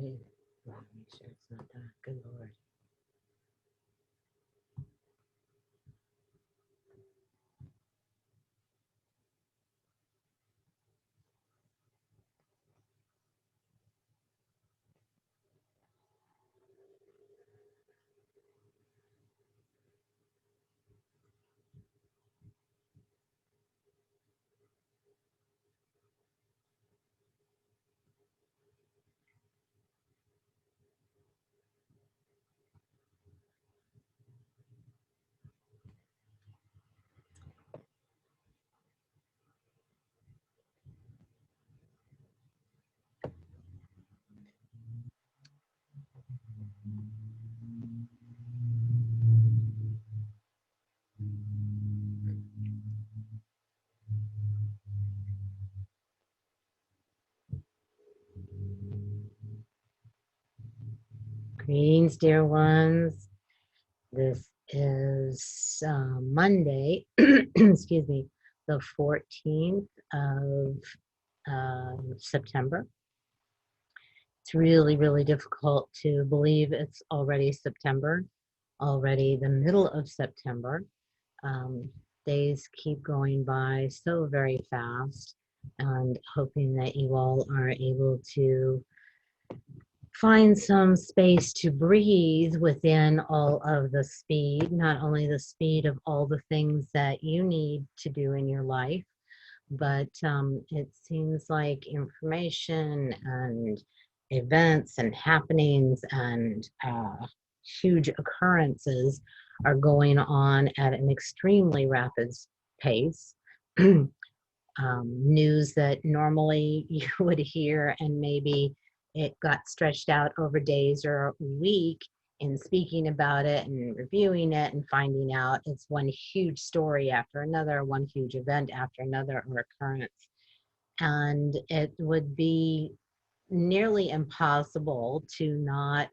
Make sure it's not that. Good Lord. Greetings, dear ones. This is Monday, excuse me, the 14th of September. It's really, really difficult to believe it's already September, already the middle of September. Days keep going by so very fast, and hoping that you all are able to find some space to breathe within all of the speed, not only the speed of all the things that you need to do in your life, but it seems like information and events and happenings and huge occurrences are going on at an extremely rapid pace. News that normally you would hear and maybe it got stretched out over days or a week in speaking about it and reviewing it and finding out it's one huge story after another, one huge event after another or occurrence. And it would be nearly impossible to not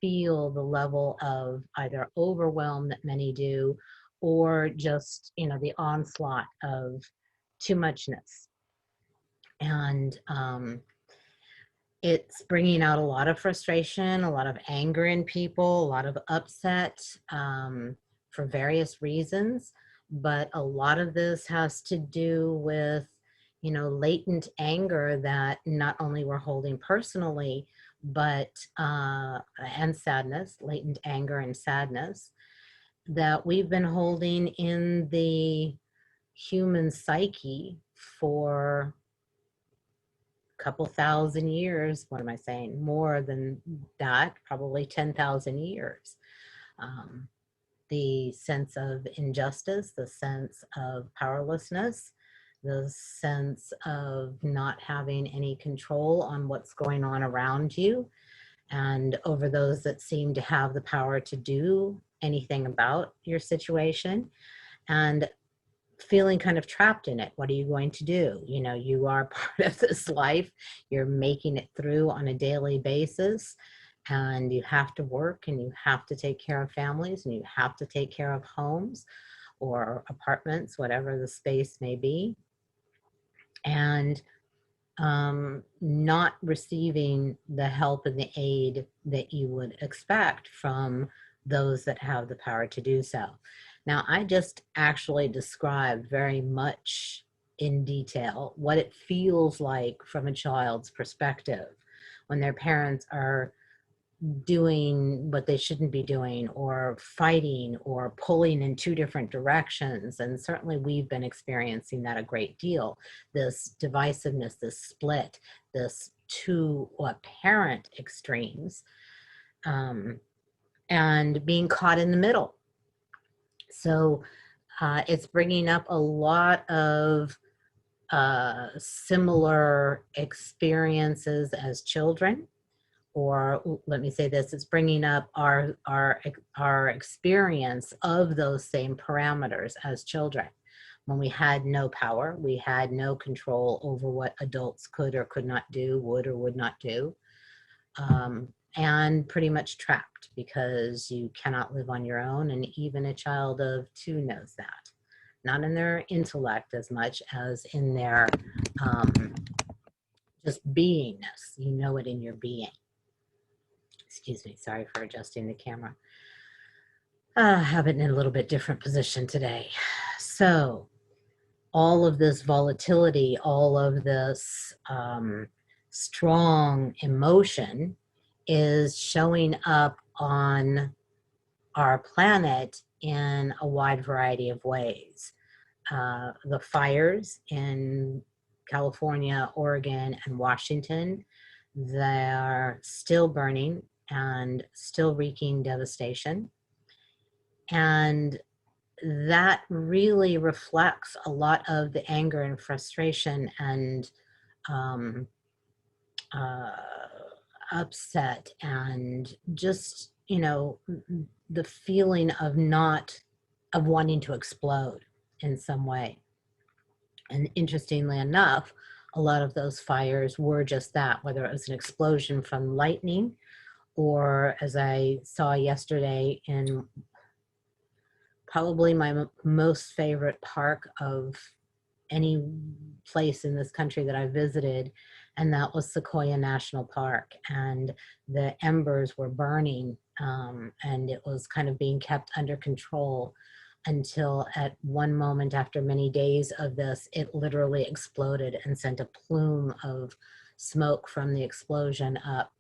feel the level of either overwhelm that many do or just, the onslaught of too muchness. And it's bringing out a lot of frustration, a lot of anger in people, a lot of upset for various reasons. But a lot of this has to do with, latent anger that not only we're holding personally, but, and sadness, latent anger and sadness that we've been holding in the human psyche for couple thousand years. What am I saying? More than that, probably 10,000 years. The sense of injustice, the sense of powerlessness, the sense of not having any control on what's going on around you and over those that seem to have the power to do anything about your situation. And feeling kind of trapped in it. What are you going to do? You are part of this life. You're making it through on a daily basis, and you have to work and you have to take care of families and you have to take care of homes or apartments, whatever the space may be. And not receiving the help and the aid that you would expect from those that have the power to do so. Now, I just actually described very much in detail what it feels like from a child's perspective when their parents are doing what they shouldn't be doing or fighting or pulling in two different directions. And certainly we've been experiencing that a great deal, this divisiveness, this split, this two apparent extremes, and being caught in the middle. So it's bringing up a lot of similar experiences as children. Or let me say this, it's bringing up our experience of those same parameters as children. When we had no power, we had no control over what adults could or could not do, would or would not do, and pretty much trapped because you cannot live on your own. And even a child of 2 knows that. Not in their intellect as much as in their just beingness. You know it in your being. Excuse me, sorry for adjusting the camera. I have it in a little bit different position today. So all of this volatility, all of this strong emotion is showing up on our planet in a wide variety of ways. The fires in California, Oregon, and Washington, they're still burning and still wreaking devastation. And that really reflects a lot of the anger and frustration and um, uh, upset and just, you know, the feeling of wanting to explode in some way. And interestingly enough, a lot of those fires were just that, whether it was an explosion from lightning or, as I saw yesterday, in probably my most favorite park of any place in this country that I visited, and that was Sequoia National Park. And the embers were burning, and it was kind of being kept under control until at one moment, after many days of this, it literally exploded and sent a plume of smoke from the explosion up.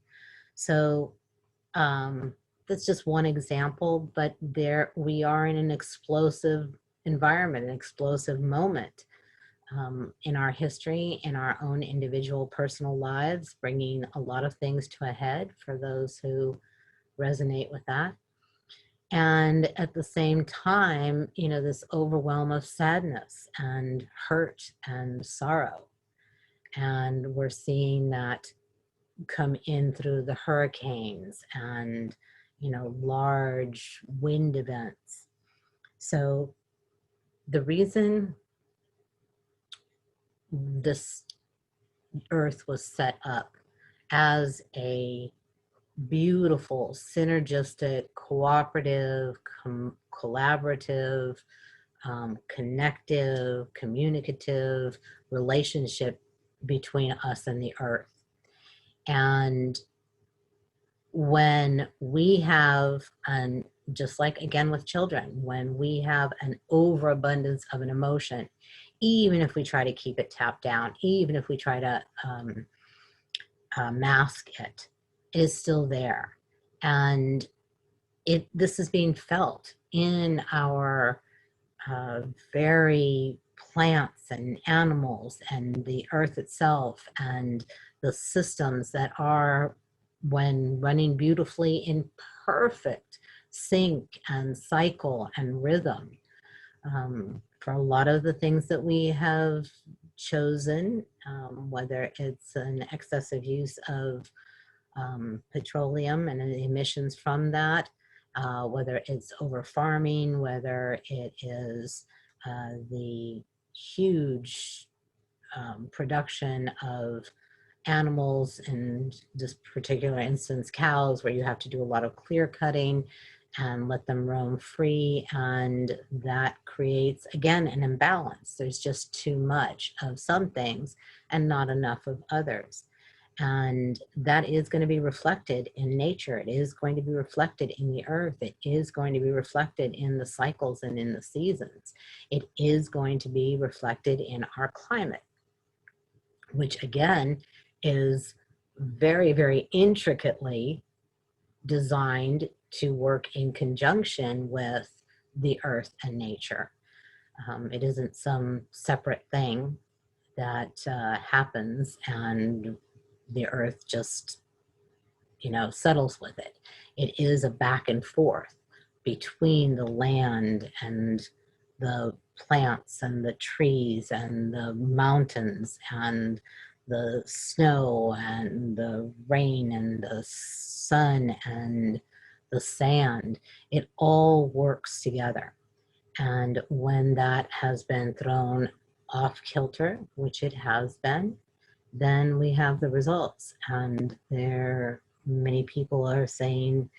So that's just one example, but there we are in an explosive environment, an explosive moment in our history, in our own individual personal lives, bringing a lot of things to a head for those who resonate with that. And at the same time, you know, this overwhelm of sadness and hurt and sorrow. And we're seeing that come in through the hurricanes and, you know, large wind events. So the reason this earth was set up as a beautiful, synergistic, cooperative, collaborative, connective, communicative relationship between us and the earth. And when we have, and just like again with children, when we have an overabundance of an emotion, even if we try to keep it tapped down, even if we try to mask it, it is still there. And this is being felt in our very plants and animals and the earth itself and the systems that are, when running beautifully in perfect sync and cycle and rhythm. For a lot of the things that we have chosen, whether it's an excessive use of petroleum and the emissions from that, whether it's over farming, whether it is the huge production of animals, in this particular instance cows, where you have to do a lot of clear cutting and let them roam free, and that creates again an imbalance. There's just too much of some things and not enough of others. And that is going to be reflected in nature. It is going to be reflected in the earth. It is going to be reflected in the cycles and in the seasons. It is going to be reflected in our climate, which again is very, very intricately designed to work in conjunction with the earth and nature. It isn't some separate thing that happens and the earth just, you know, settles with it. It is a back and forth between the land and the plants and the trees and the mountains and the snow and the rain and the sun and the sand. It all works together. And when that has been thrown off kilter, which it has been, then we have the results. And many people are saying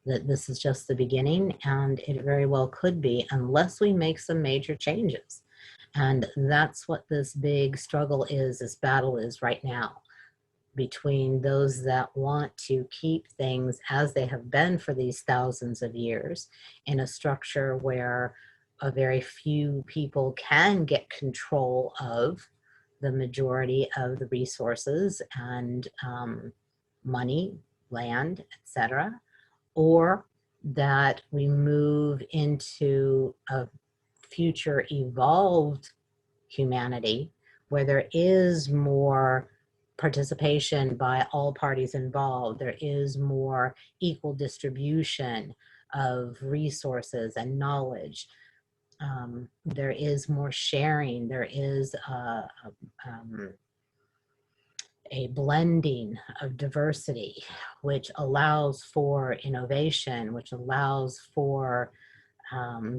that this is just the beginning, and it very well could be, unless we make some major changes. And that's what this big struggle is, this battle is right now. between those that want to keep things as they have been for these thousands of years in a structure where a very few people can get control of the majority of the resources and money, land, etc., or that we move into a future evolved humanity where there is more participation by all parties involved, there is more equal distribution of resources and knowledge, there is more sharing, there is a blending of diversity, which allows for innovation, which allows for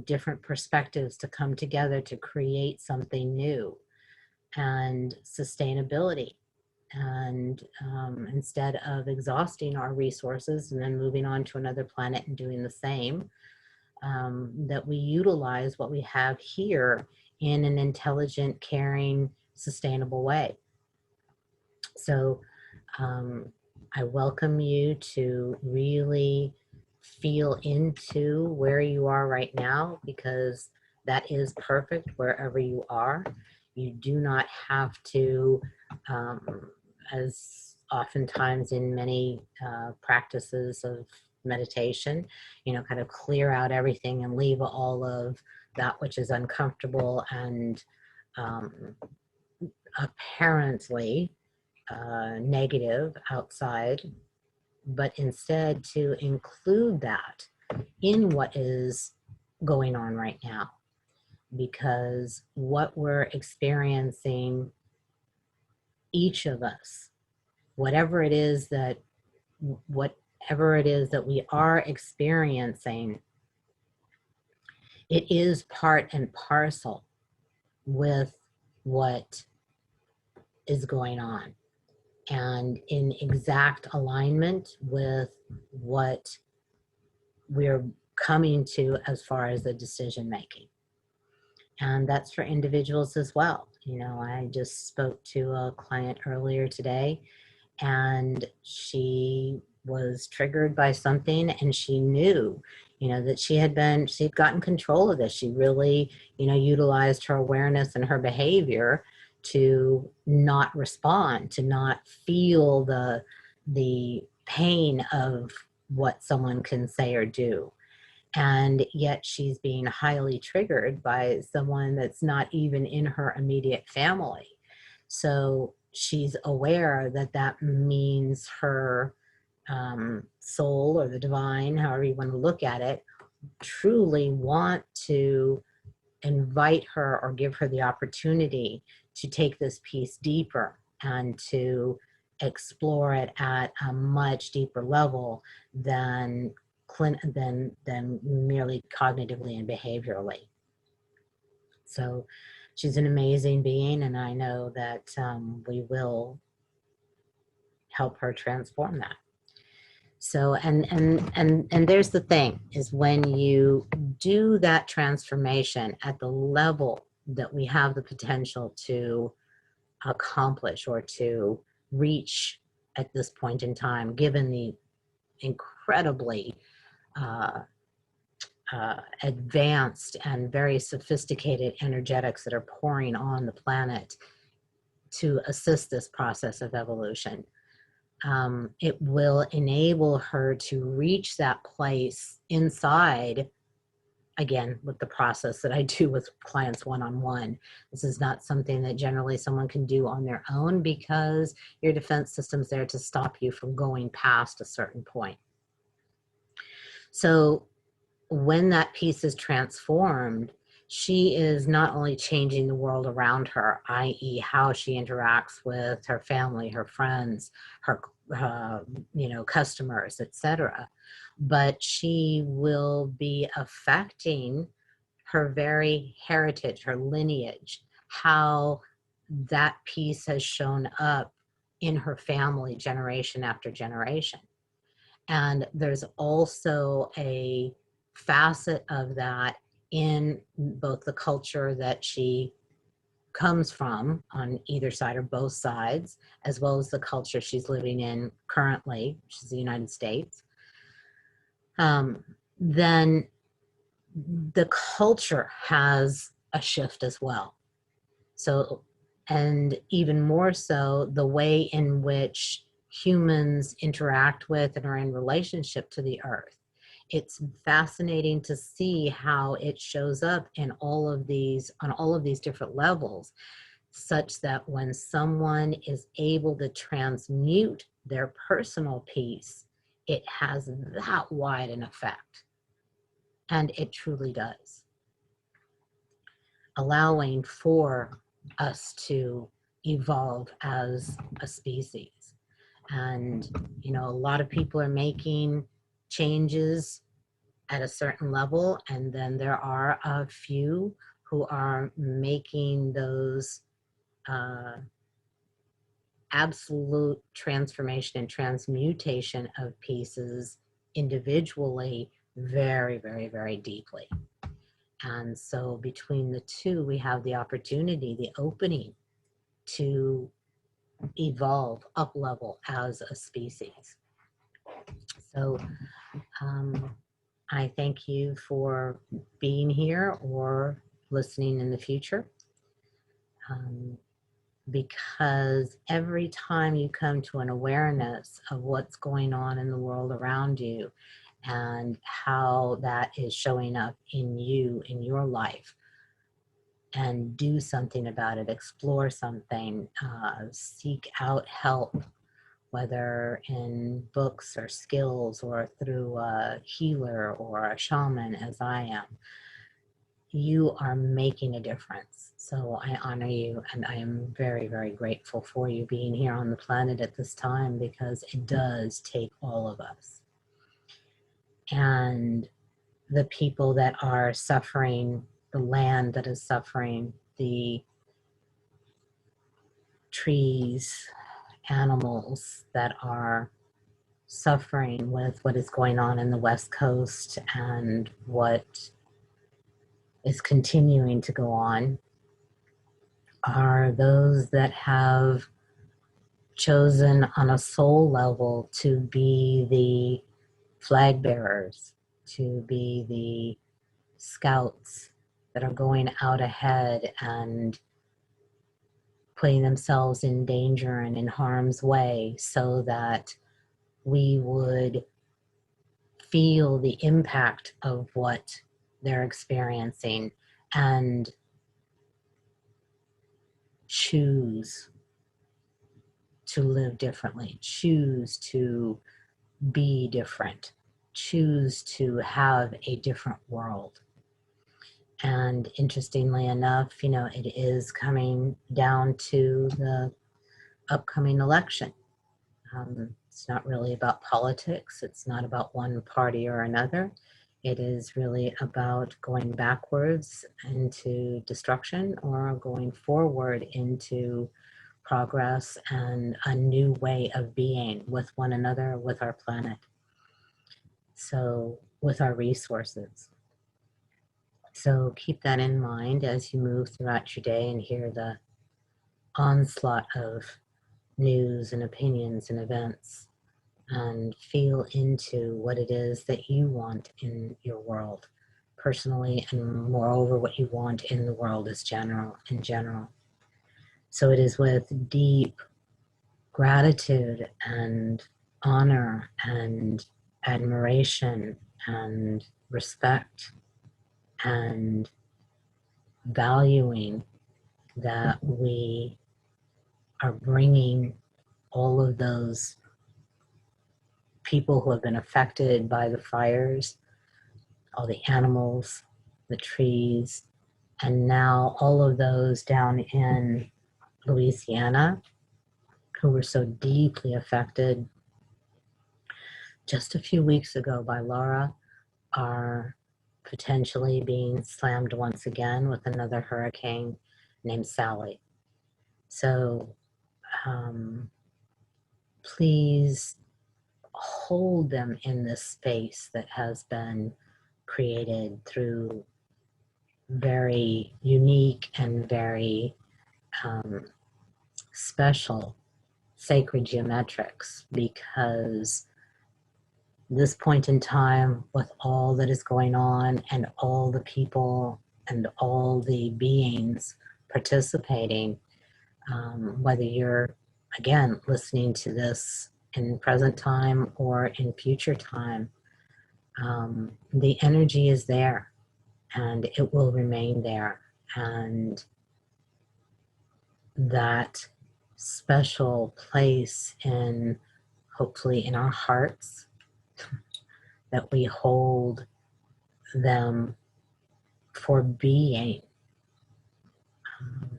different perspectives to come together to create something new, and sustainability. And instead of exhausting our resources and then moving on to another planet and doing the same, that we utilize what we have here in an intelligent, caring, sustainable way. So I welcome you to really feel into where you are right now, because that is perfect wherever you are. You do not have to, as oftentimes in many practices of meditation, kind of clear out everything and leave all of that which is uncomfortable and apparently negative outside, but instead to include that in what is going on right now. Because what we're experiencing, each of us, whatever it is that we are experiencing, it is part and parcel with what is going on, and in exact alignment with what we're coming to as far as the decision making. And that's for individuals as well. I just spoke to a client earlier today, and she was triggered by something, and she knew, that she'd gotten control of this. She really, utilized her awareness and her behavior to not respond, to not feel the pain of what someone can say or do. And yet she's being highly triggered by someone that's not even in her immediate family. So she's aware that that means her soul, or the divine, however you want to look at it, truly want to invite her or give her the opportunity to take this piece deeper and to explore it at a much deeper level than merely cognitively and behaviorally. So she's an amazing being, and I know that we will help her transform that. So, and there's the thing, is when you do that transformation at the level that we have the potential to accomplish or to reach at this point in time, given the incredibly advanced and very sophisticated energetics that are pouring on the planet to assist this process of evolution. It will enable her to reach that place inside, again, with the process that I do with clients one-on-one. This is not something that generally someone can do on their own, because your defense system's there to stop you from going past a certain point. So when that piece is transformed, she is not only changing the world around her, i.e. how she interacts with her family, her friends, her customers, etc., but she will be affecting her very heritage, her lineage, how that piece has shown up in her family generation after generation. And there's also a facet of that in both the culture that she comes from on either side or both sides, as well as the culture she's living in currently, which is the United States, then the culture has a shift as well. So, and even more so, the way in which humans interact with and are in relationship to the earth. It's fascinating to see how it shows up in all of these, on all of these different levels, such that when someone is able to transmute their personal peace, it has that wide an effect. And it truly does, allowing for us to evolve as a species. And, you know, a lot of people are making changes at a certain level, and then there are a few who are making those absolute transformation and transmutation of pieces individually very, very, very deeply. And so between the two, we have the opportunity, the opening to evolve up level as a species. So I thank you for being here or listening in the future. Because every time you come to an awareness of what's going on in the world around you and how that is showing up in you, in your life, and do something about it, explore something, seek out help, whether in books or skills or through a healer or a shaman, as I am, you are making a difference. So I honor you, and I am very, very grateful for you being here on the planet at this time, because it does take all of us. And the people that are suffering, the land that is suffering, the trees, animals that are suffering with what is going on in the West Coast and what is continuing to go on, are those that have chosen on a soul level to be the flag bearers, to be the scouts that are going out ahead and putting themselves in danger and in harm's way so that we would feel the impact of what they're experiencing and choose to live differently, choose to be different, choose to have a different world. And interestingly enough, you know, it is coming down to the upcoming election. It's not really about politics. It's not about one party or another. It is really about going backwards into destruction or going forward into progress and a new way of being with one another, with our planet. So, with our resources. So keep that in mind as you move throughout your day and hear the onslaught of news and opinions and events, and feel into what it is that you want in your world personally, and moreover what you want in the world as in general. So it is with deep gratitude and honor and admiration and respect and valuing that we are bringing all of those people who have been affected by the fires, all the animals, the trees, and now all of those down in Louisiana who were so deeply affected just a few weeks ago by Laura are potentially being slammed once again with another hurricane named Sally. So please hold them in this space that has been created through very unique and very um, special sacred geometrics, because this point in time, with all that is going on and all the people and all the beings participating, whether you're, again, listening to this in present time or in future time, the energy is there and it will remain there. And that special place in, hopefully, in our hearts, that we hold them for being, um,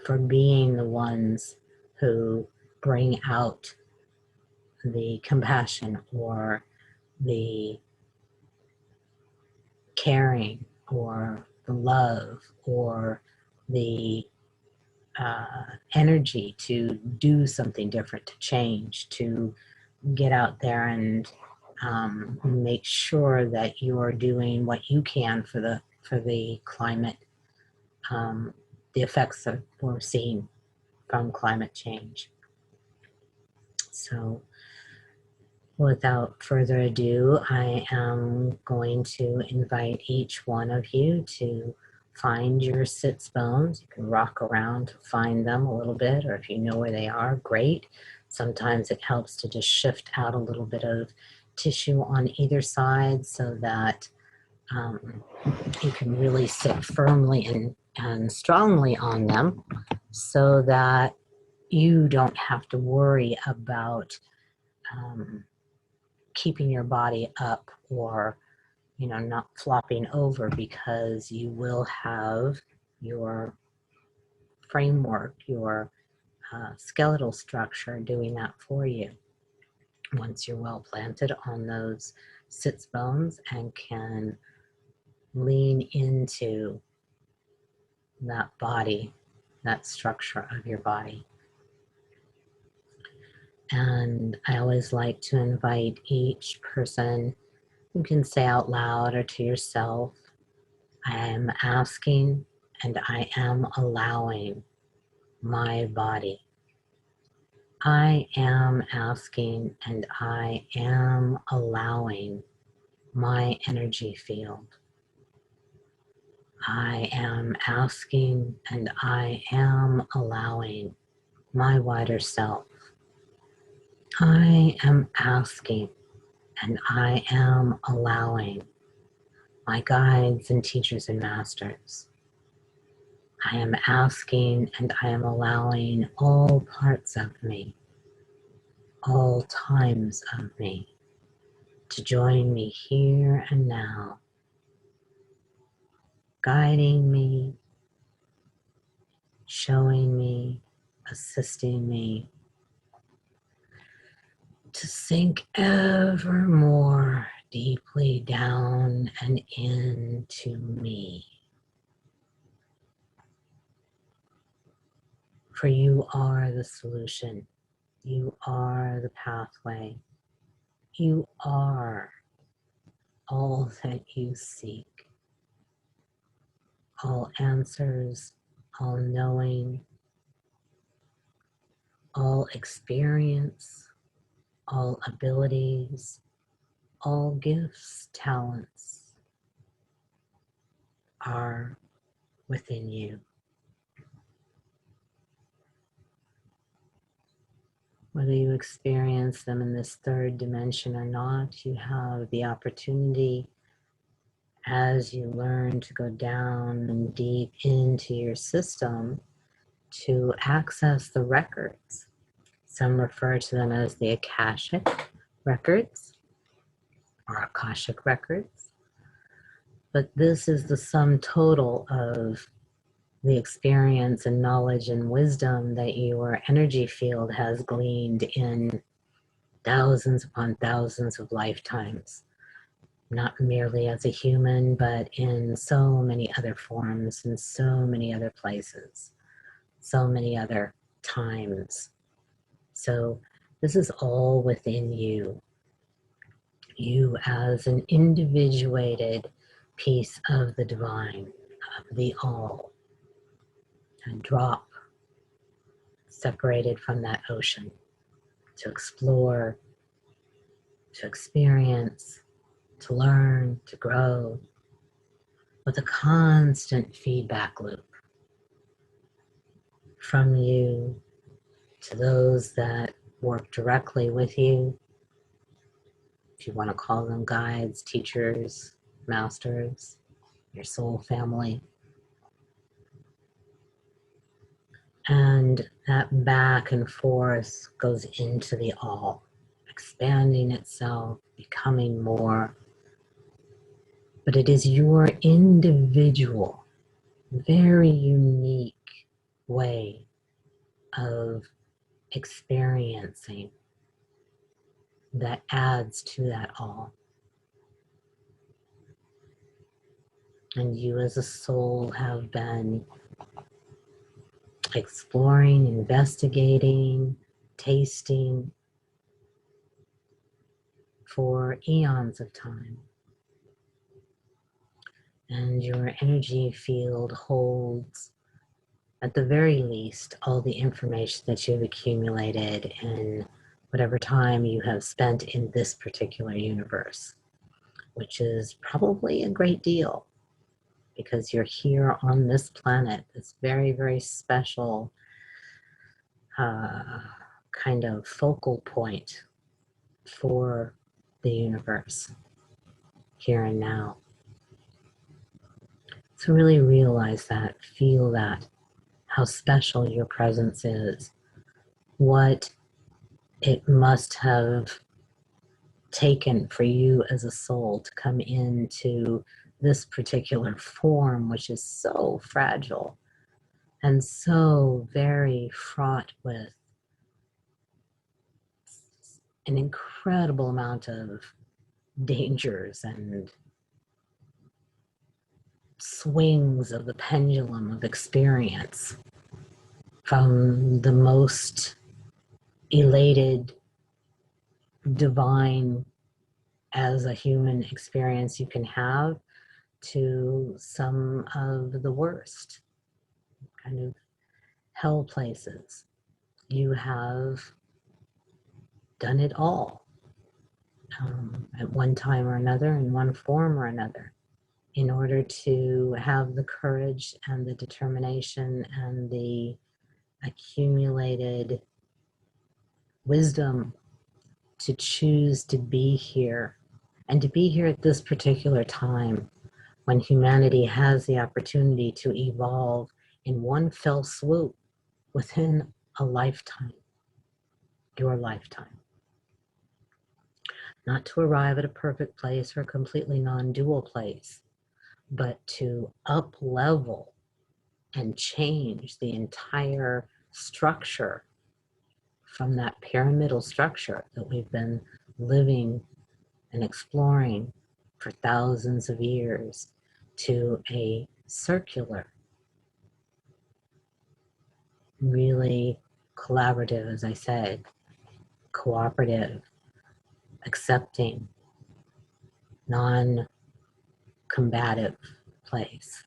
for being the ones who bring out the compassion or the caring or the love or the energy to do something different, to change, to get out there and make sure that you are doing what you can for the climate, the effects that we're seeing from climate change. So without further ado, I am going to invite each one of you to find your sits bones. You can rock around to find them a little bit, or if you know where they are, great. Sometimes it helps to just shift out a little bit of tissue on either side so that you can really sit firmly and strongly on them, so that you don't have to worry about keeping your body up or not flopping over, because you will have your framework, your skeletal structure doing that for you once you're well planted on those sits bones and can lean into that body, that structure of your body. And I always like to invite each person, you can say out loud or to yourself, I am asking and I am allowing my body. I am asking and I am allowing my energy field. I am asking and I am allowing my wider self. I am asking and I am allowing my guides and teachers and masters. I am asking and I am allowing all parts of me, all times of me, to join me here and now, guiding me, showing me, assisting me to sink ever more deeply down and into me. For you are the solution. You are the pathway. You are all that you seek. All answers, all knowing, all experience, all abilities, all gifts, talents are within you. Whether you experience them in this third dimension or not, you have the opportunity, as you learn to go down and deep into your system, to access the records. Some refer to them as the Akashic records or Akashic records. But this is the sum total of the experience and knowledge and wisdom that your energy field has gleaned in thousands upon thousands of lifetimes, not merely as a human, but in so many other forms, in so many other places, so many other times. So this is all within you. You as an individuated piece of the divine, of the all, a drop separated from that ocean, to explore, to experience, to learn, to grow, with a constant feedback loop from you to those that work directly with you, if you want to call them guides, teachers, masters, your soul family. And that back and forth goes into the all, expanding itself, becoming more. But it is your individual, very unique way of experiencing that adds to that all. And you as a soul have been exploring, investigating, tasting for eons of time. And your energy field holds, at the very least, all the information that you've accumulated in whatever time you have spent in this particular universe, which is probably a great deal because you're here on this planet, this very, very special kind of focal point for the universe here and now. So really realize that, feel that, how special your presence is, what it must have taken for you as a soul to come into this particular form, which is so fragile and so very fraught with an incredible amount of dangers and swings of the pendulum of experience, from the most elated, divine as a human experience you can have, to some of the worst kind of hell places. You have done it all at one time or another, in one form or another, in order to have the courage and the determination and the accumulated wisdom to choose to be here, and to be here at this particular time when humanity has the opportunity to evolve in one fell swoop within a lifetime, your lifetime. Not to arrive at a perfect place or a completely non-dual place, but to up-level and change the entire structure from that pyramidal structure that we've been living and exploring for thousands of years to a circular, really collaborative, as I said, cooperative, accepting, non-combative place.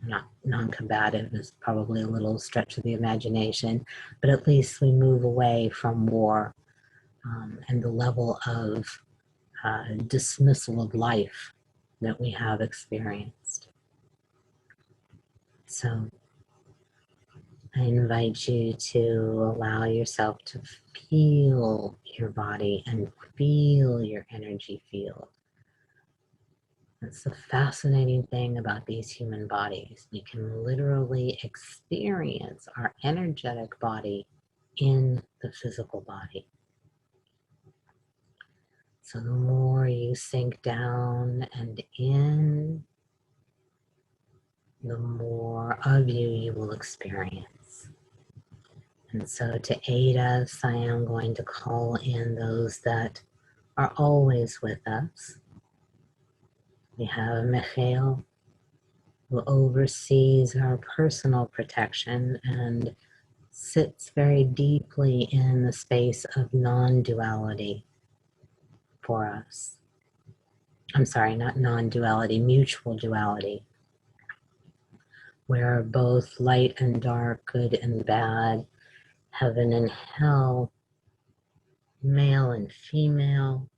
Not non-combative is probably a little stretch of the imagination, but at least we move away from war and the level of dismissal of life that we have experienced. So I invite you to allow yourself to feel your body and feel your energy field. That's the fascinating thing about these human bodies. We can literally experience our energetic body in the physical body. So the more you sink down and in, the more of you will experience. And so to aid us, I am going to call in those that are always with us. We have Michael, who oversees our personal protection and sits very deeply in the space of non-duality for us. I'm sorry, not non-duality, mutual duality, where both light and dark, good and bad, Heaven and hell, male and female,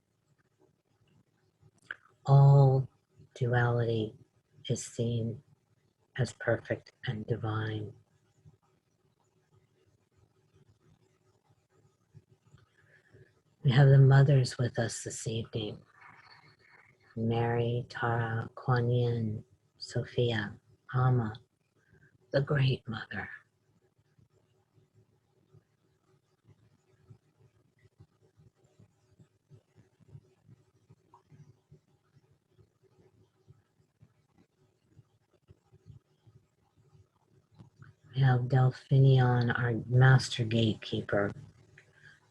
all duality is seen as perfect and divine. We have the mothers with us this evening. Mary, Tara, Kuan Yin, Sophia, Amma, the Great Mother. We have Delphinion, our master gatekeeper,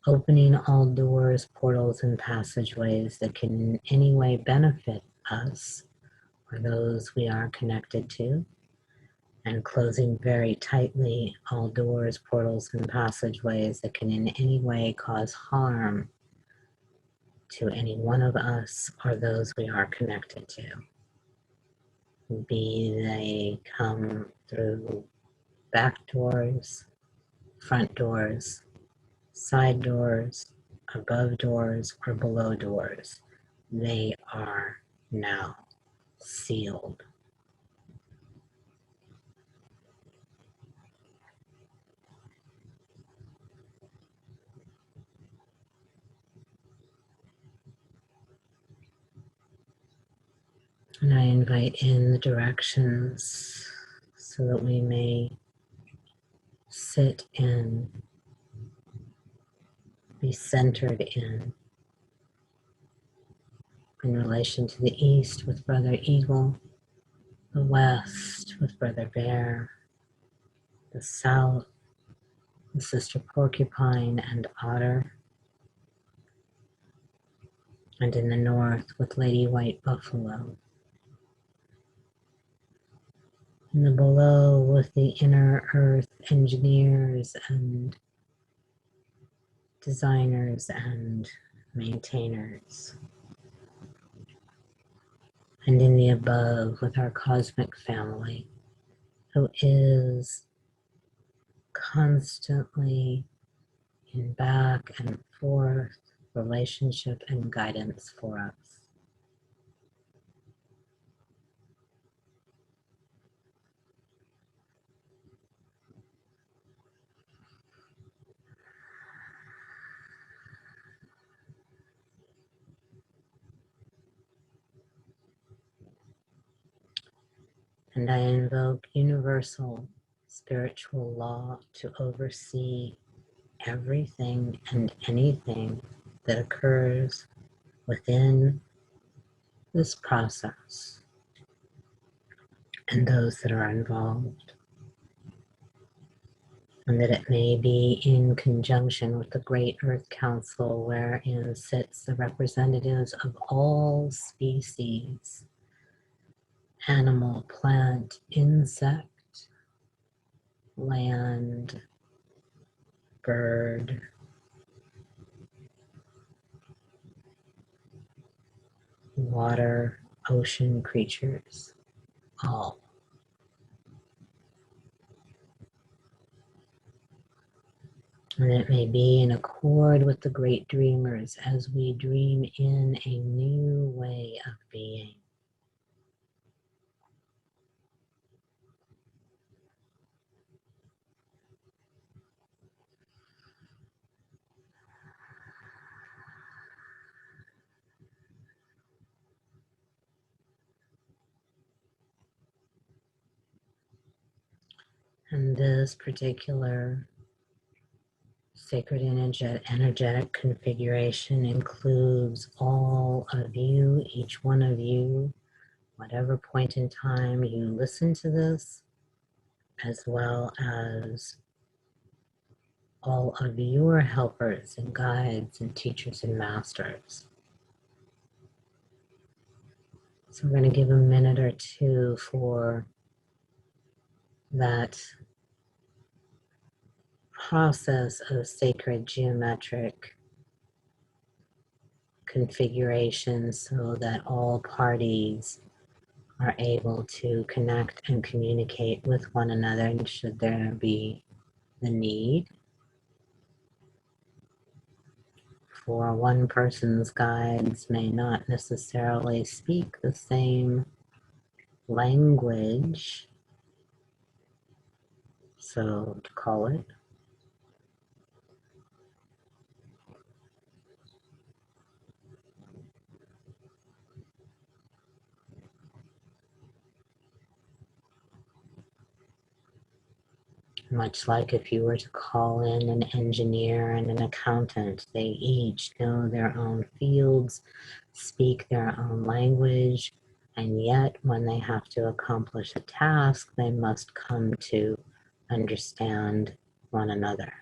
opening all doors, portals, and passageways that can in any way benefit us or those we are connected to, and closing very tightly all doors, portals, and passageways that can in any way cause harm to any one of us or those we are connected to. Be they come through back doors, front doors, side doors, above doors, or below doors, they are now sealed. And I invite in the directions so that we may sit in, be centered in relation to the east with Brother Eagle, the west with Brother Bear, the south with Sister Porcupine and Otter, and in the north with Lady White Buffalo. In the below with the inner earth engineers and designers and maintainers. And in the above with our cosmic family, who is constantly in back and forth relationship and guidance for us. And I invoke universal spiritual law to oversee everything and anything that occurs within this process and those that are involved, and that it may be in conjunction with the Great Earth Council, wherein sits the representatives of all species, animal, plant, insect, land, bird, water, ocean creatures, all. And it may be in accord with the great dreamers as we dream in a new way of being. And this particular sacred energetic configuration includes all of you, each one of you, whatever point in time you listen to this, as well as all of your helpers and guides and teachers and masters. So we're going to give a minute or two for that process of sacred geometric configuration so that all parties are able to connect and communicate with one another, and should there be the need, For one person's guides may not necessarily speak the same language, so to call it, much like if you were to call in an engineer and an accountant. They each know their own fields, speak their own language, and yet when they have to accomplish a task, they must come to understand one another.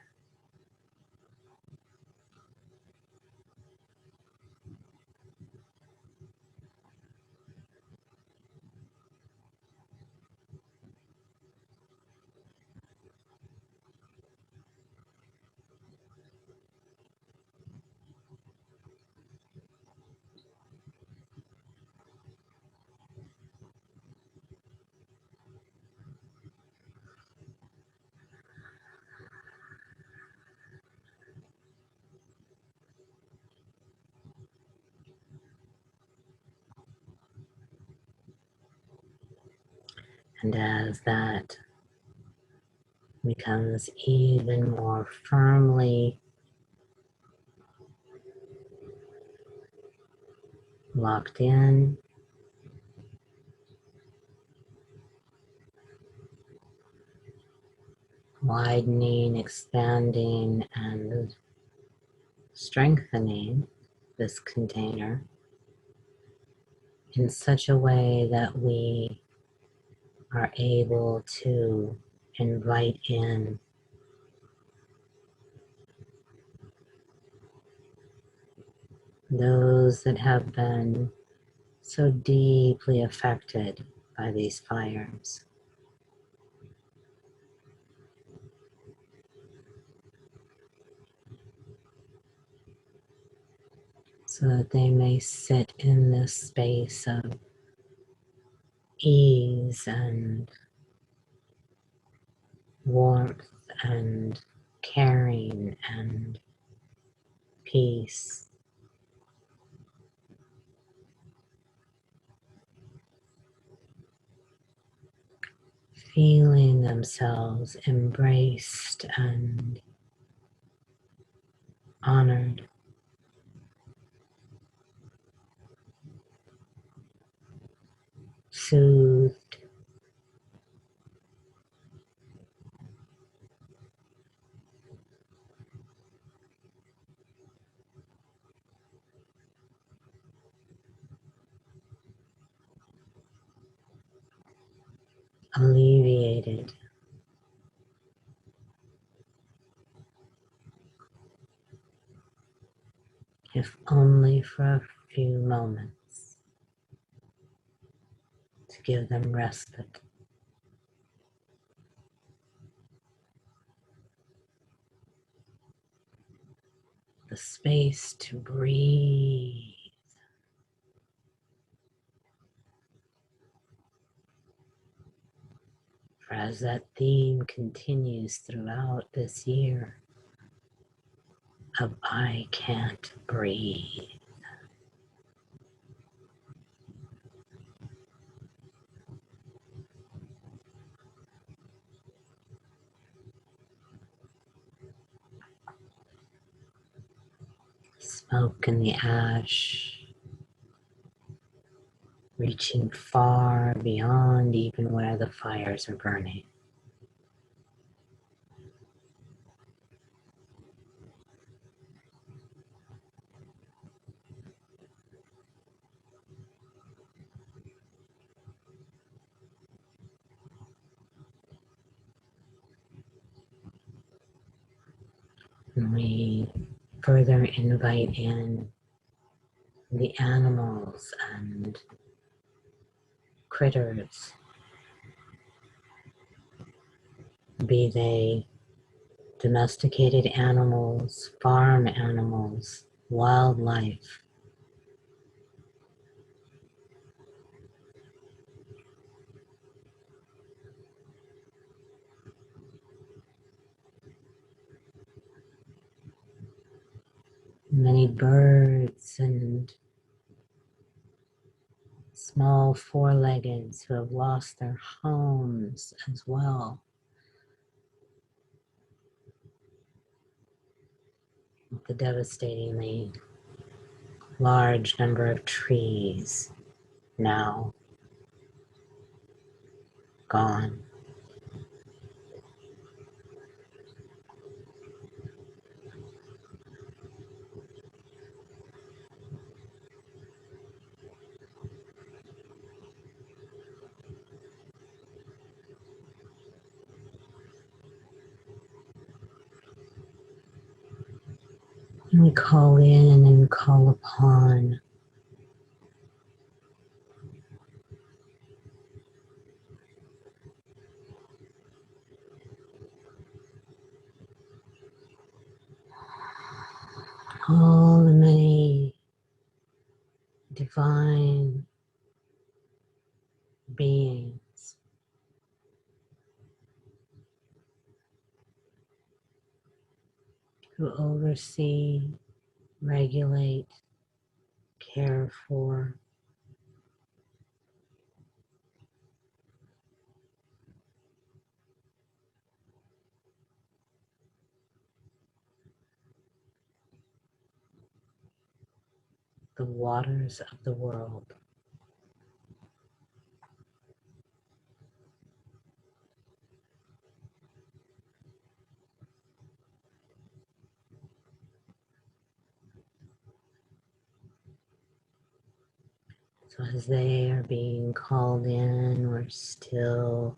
And as that becomes even more firmly locked in, widening, expanding, and strengthening this container in such a way that we are able to invite in those that have been so deeply affected by these fires, so that they may sit in this space of ease and warmth and caring and peace, feeling themselves embraced and honored, soothed, alleviated, if only for a few moments, to give them respite, the space to breathe. For as that theme continues throughout this year of I can't breathe, smoke and the ash reaching far beyond even where the fires are burning. And we further invite in the animals and critters, be they domesticated animals, farm animals, wildlife, Many birds and small four-leggeds who have lost their homes as well. The devastatingly large number of trees now gone. And we call in and call upon all the many divine beings who oversee, regulate, care for the waters of the world. So as they are being called in, we're still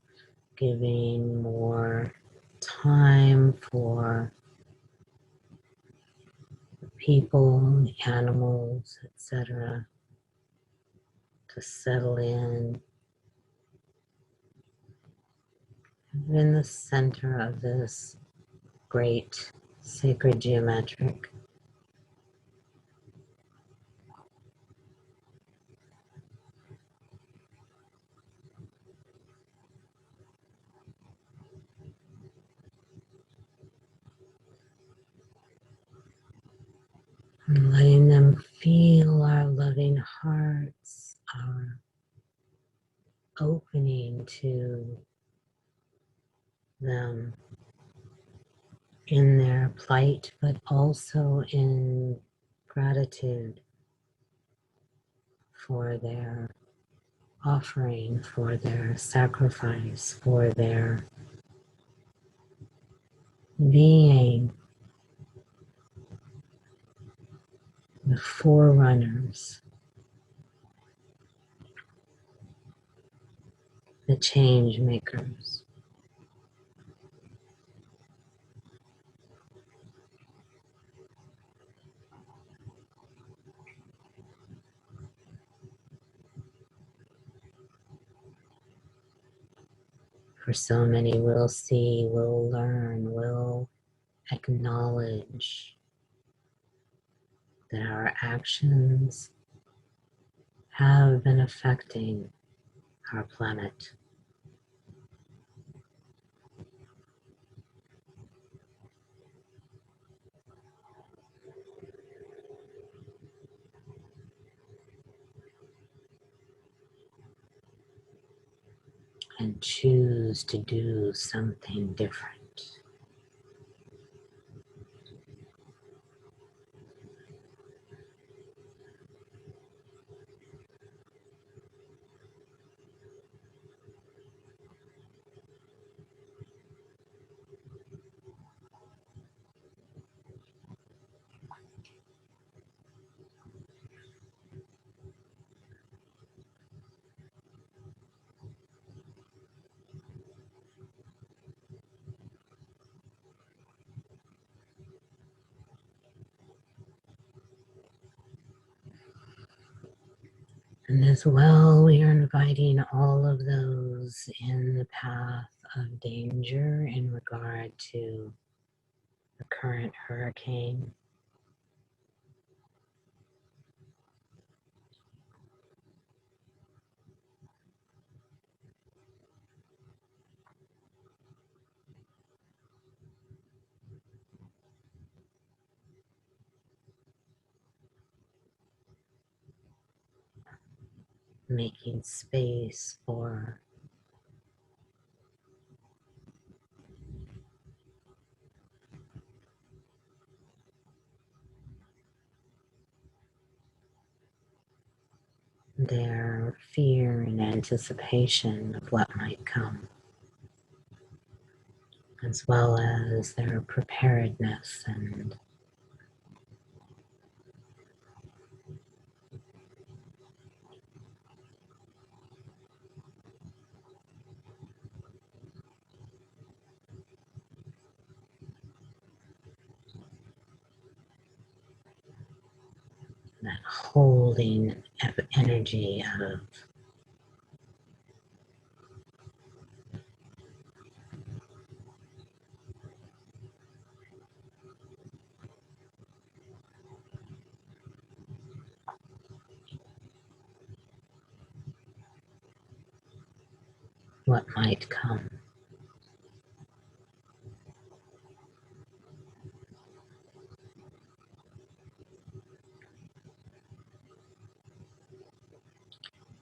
giving more time for people, animals, etc., to settle in. In the center of this great sacred geometric, and letting them feel our loving hearts, our opening to them in their plight, but also in gratitude for their offering, for their sacrifice, for their being the forerunners, the change makers. For so many, we'll see, we'll learn, we'll acknowledge that our actions have been affecting our planet. And choose to do something different. And as well, we are inviting all of those in the path of danger in regard to the current hurricane. making space for their fear and anticipation of what might come, as well as their preparedness and that holding of energy of what might come.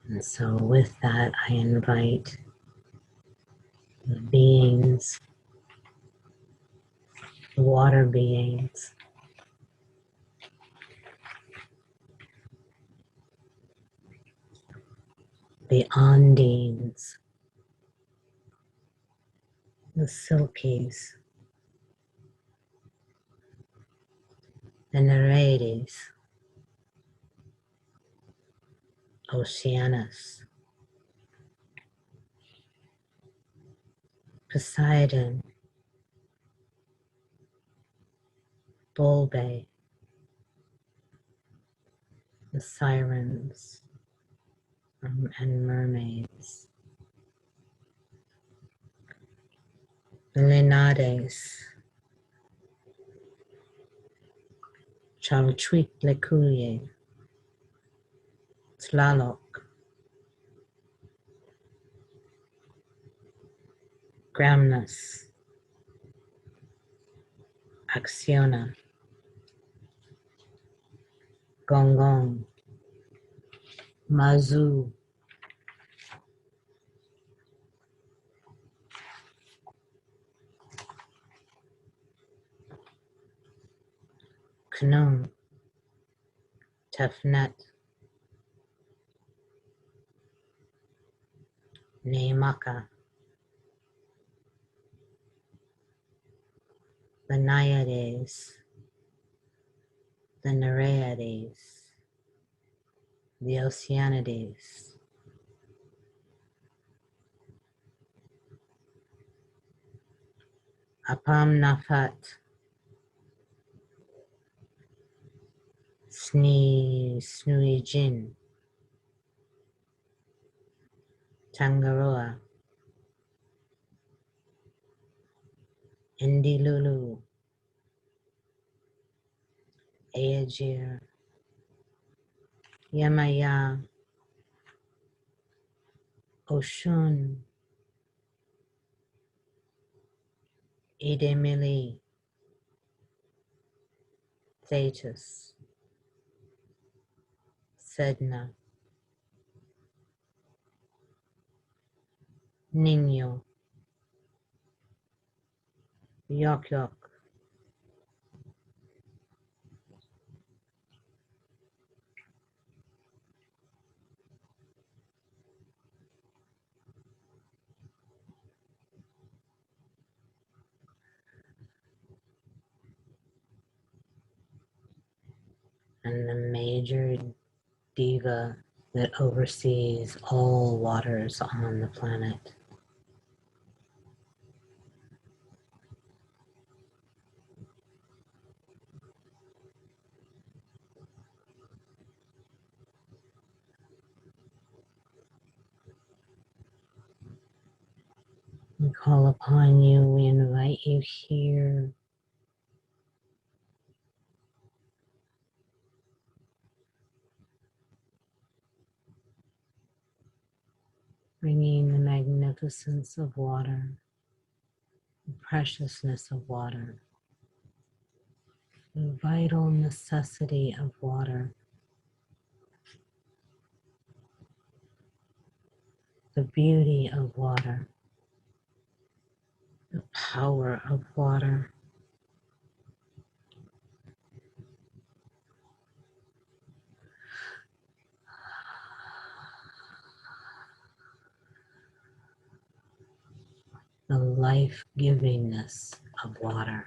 And so with that, I invite the beings, the water beings, the ondines, the silkies, the nereides, Oceanus, Poseidon, Bulbe, the sirens and mermaids, the Lenades, Chalchuitlecuye, Tlaloc, Gramnus, Acciona, Gongong, Mazu, Knum, Tefnet, Neimaka, the Naiades, the Nereides, the Oceanides, Apam Nafat, Snui Jin, Tangaroa, Indilulu, Aegir, Yamaya, Oshun, Idemili, Thetis, Sedna, Nino, Yok Yok, and the major diva that oversees all waters on the planet. We call upon you, we invite you here. Bringing the magnificence of water, the preciousness of water, the vital necessity of water, the beauty of water, the power of water. The life-givingness of water.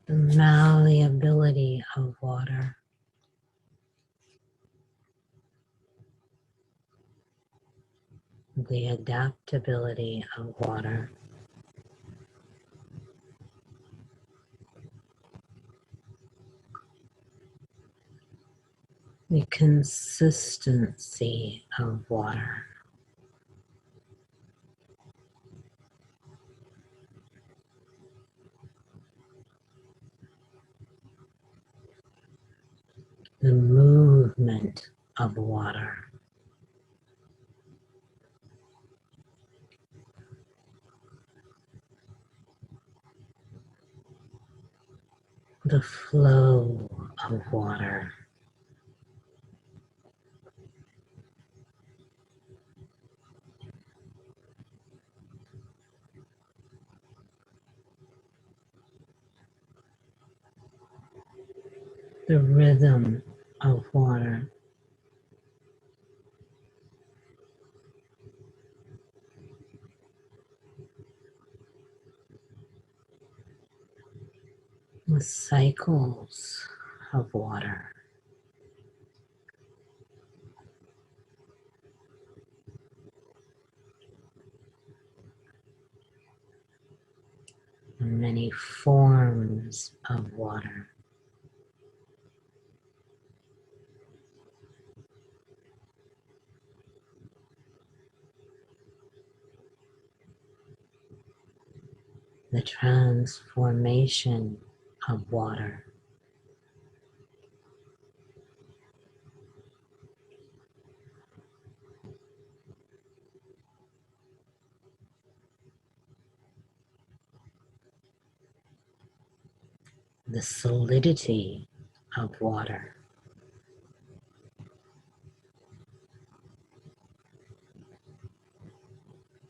The malleability of water. The adaptability of water. The consistency of water. The movement of water. The flow of water. The rhythm of water. The cycles of water. The many forms of water. The transformation of water. The solidity of water.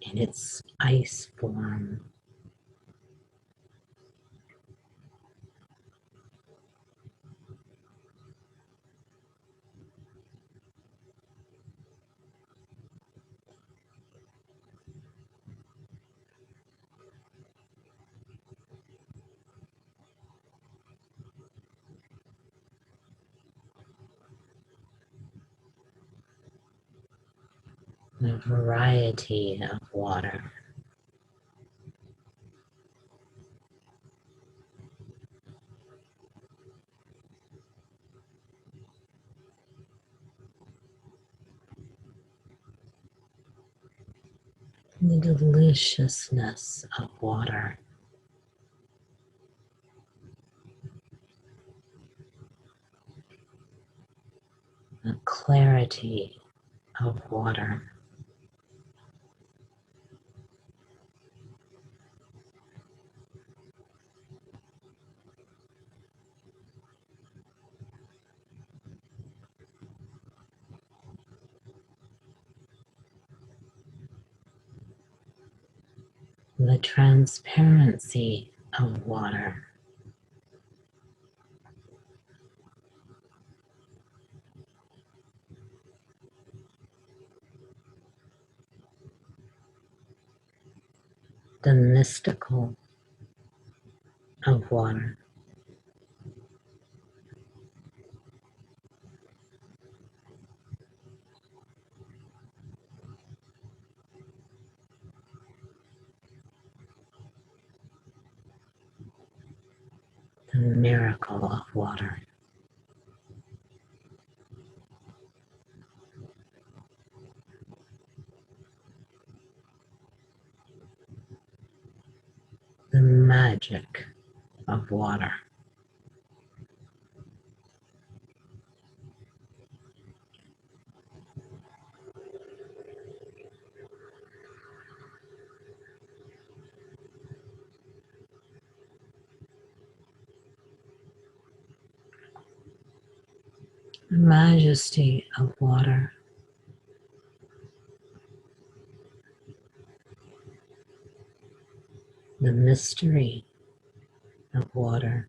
In its ice form. The variety of water. The deliciousness of water. The clarity of water. The transparency of water. The mystical of water. The miracle of water. The magic of water. the majesty of water, the mystery of water.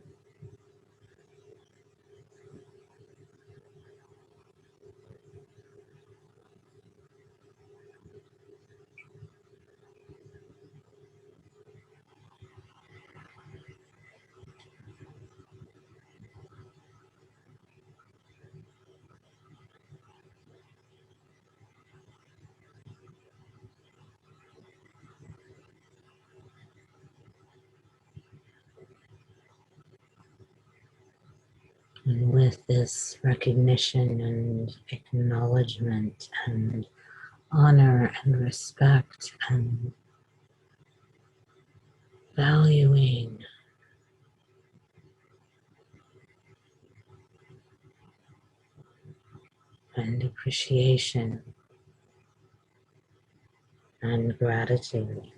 And with this recognition and acknowledgement and honor and respect and valuing and appreciation and gratitude,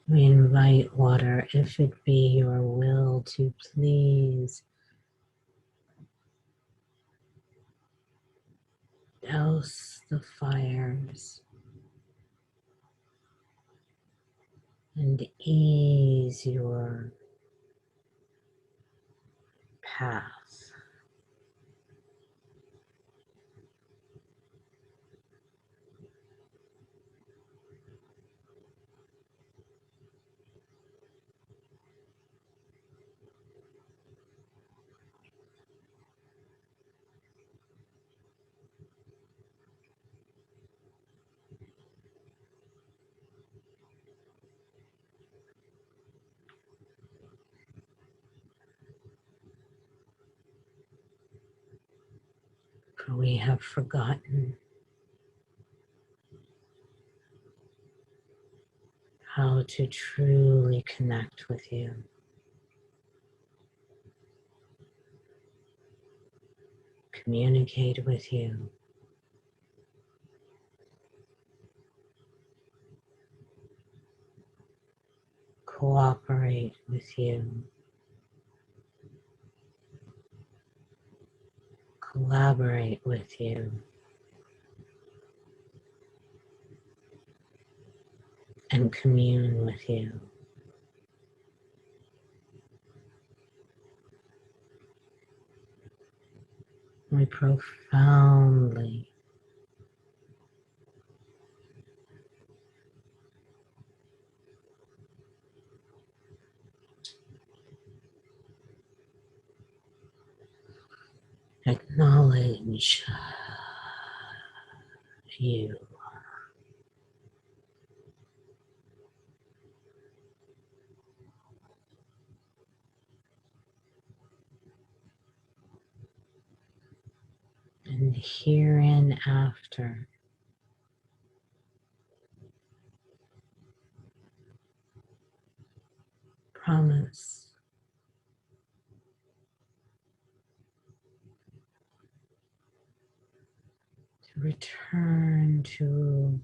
we invite water, if it be your will, to please douse the fires and ease your path. For we have forgotten how to truly connect with you, communicate with you, cooperate with you, collaborate with you, and commune with you. We profoundly acknowledge you. And hereinafter, promise to return to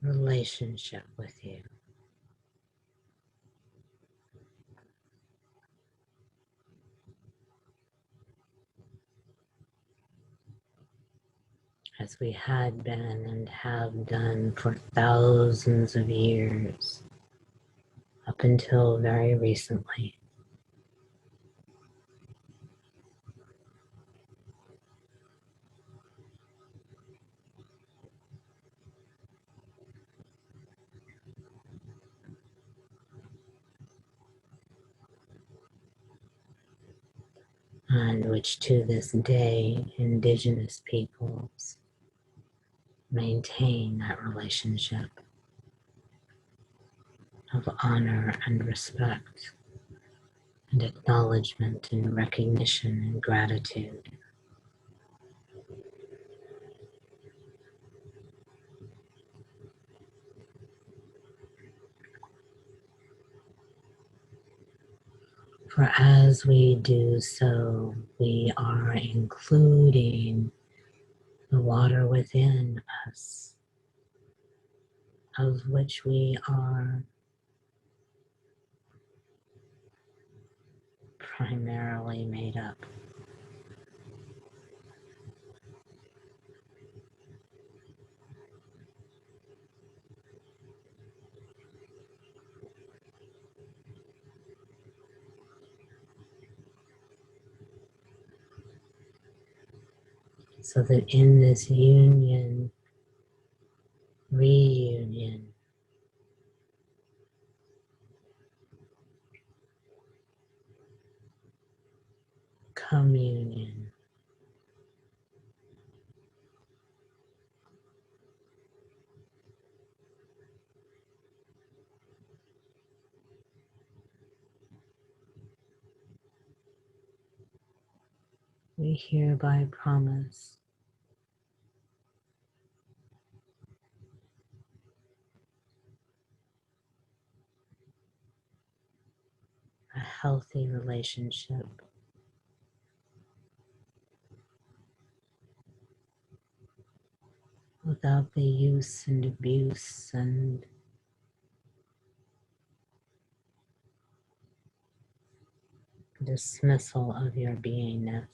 relationship with you. As we had been and have done for thousands of years, up until very recently. And which to this day, indigenous peoples maintain that relationship of honor and respect and acknowledgement and recognition and gratitude. For as we do so, we are including the water within us, of which we are primarily made up. So that in this union, reunion, communion, we hereby promise a healthy relationship without the use and abuse and dismissal of your beingness.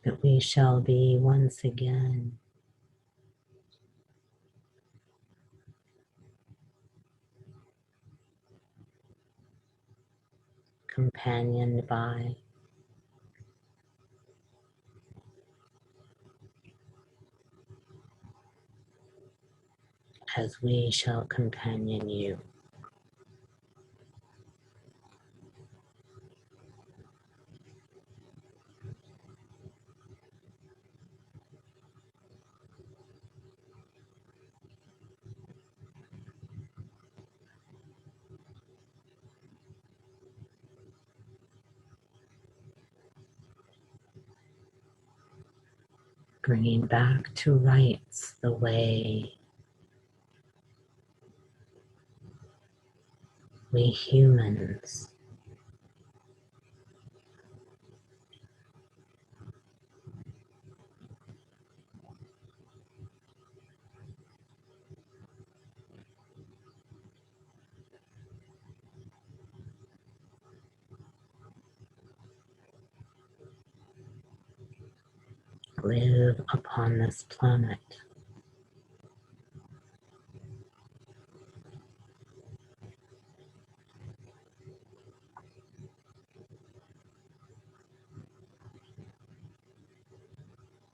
That we shall be once again companioned by, as we shall companion you. Bringing back to rights the way we humans live upon this planet.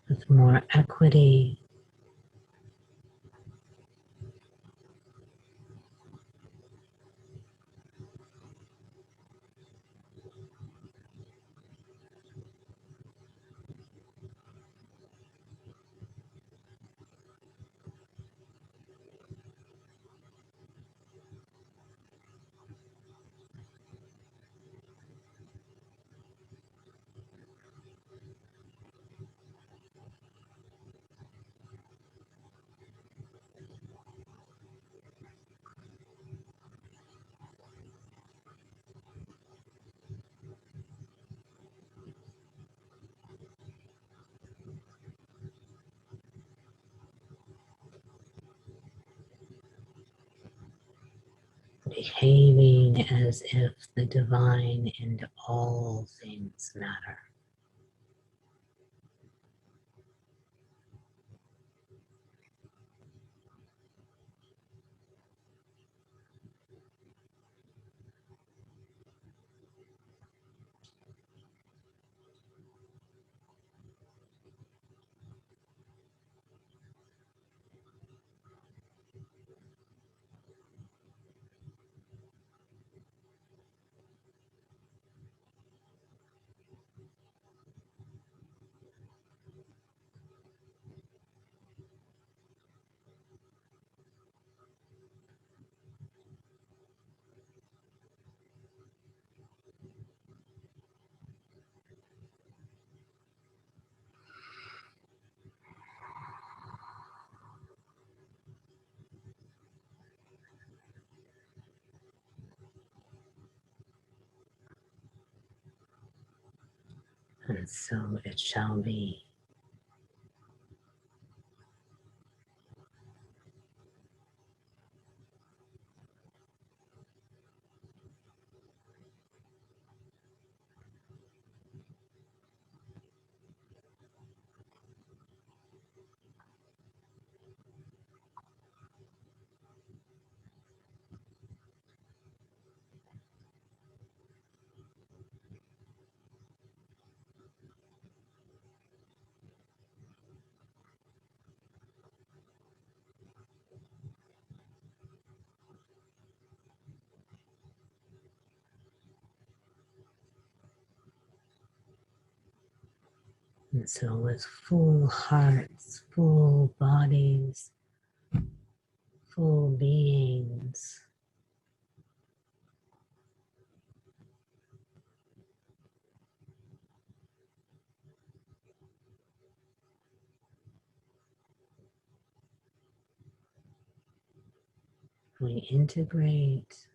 With more equity, behaving as if the divine and all things matter. And so it shall be. And so with full hearts, full bodies, full beings, we integrate,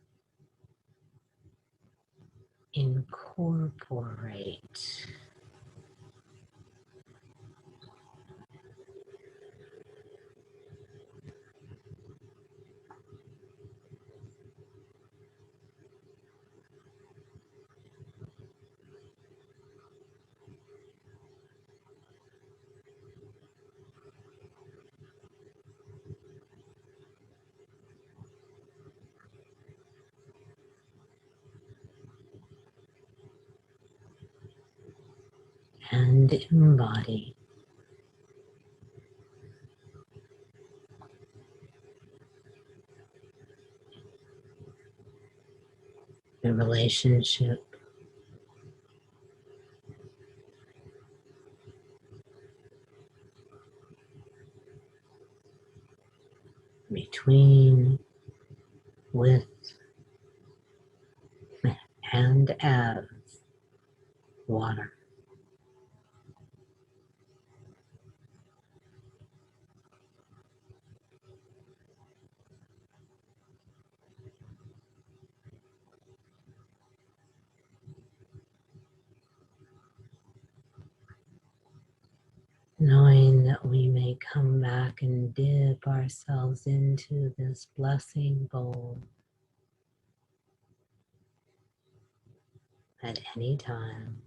incorporate, and embody the relationship between, with, and as water. Knowing that we may come back and dip ourselves into this blessing bowl at any time.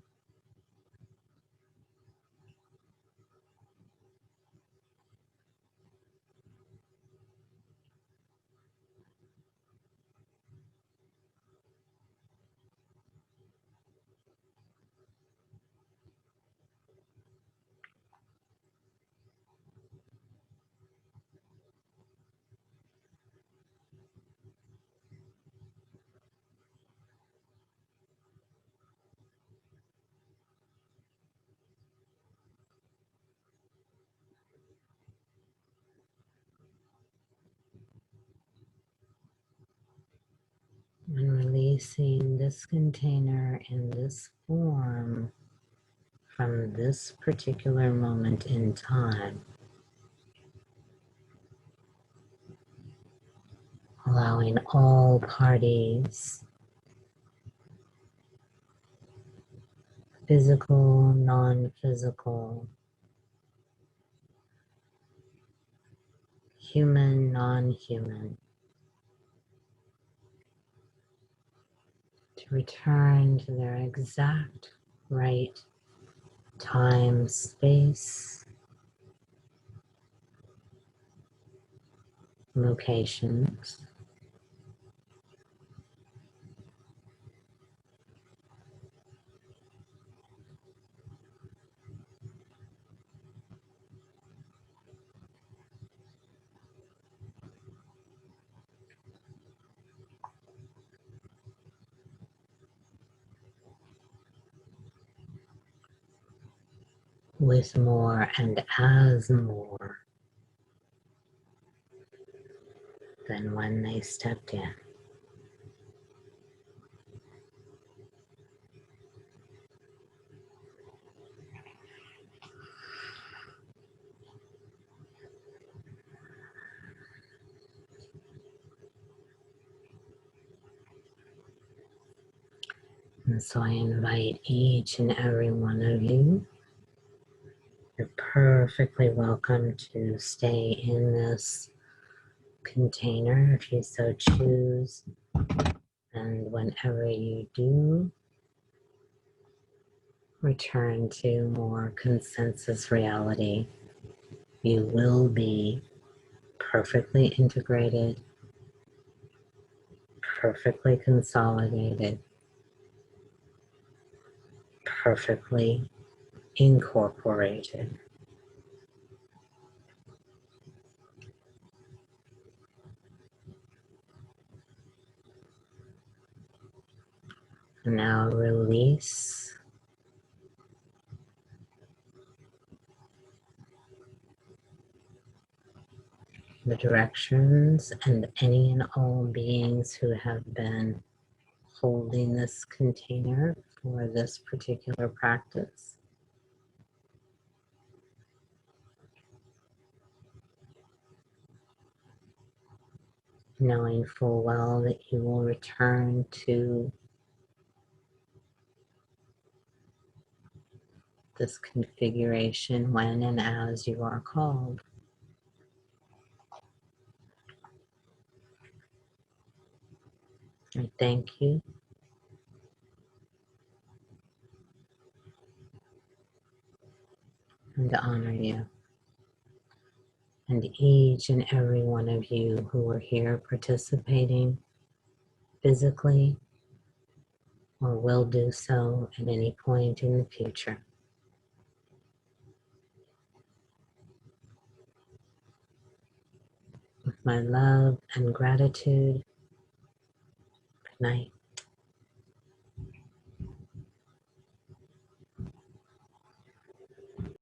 And releasing this container in this form from this particular moment in time, allowing all parties, physical, non-physical, human, non-human, to return to their exact right time, space, locations, with more and as more than when they stepped in. And so I invite each and every one of you, you're perfectly welcome to stay in this container if you so choose. And whenever you do return to more consensus reality, you will be perfectly integrated, perfectly consolidated, perfectly incorporated. Now release the directions and any and all beings who have been holding this container for this particular practice. Knowing full well that you will return to this configuration when and as you are called. I thank you and honor you. And each and every one of you who are here participating physically or will do so at any point in the future. With my love and gratitude, good night.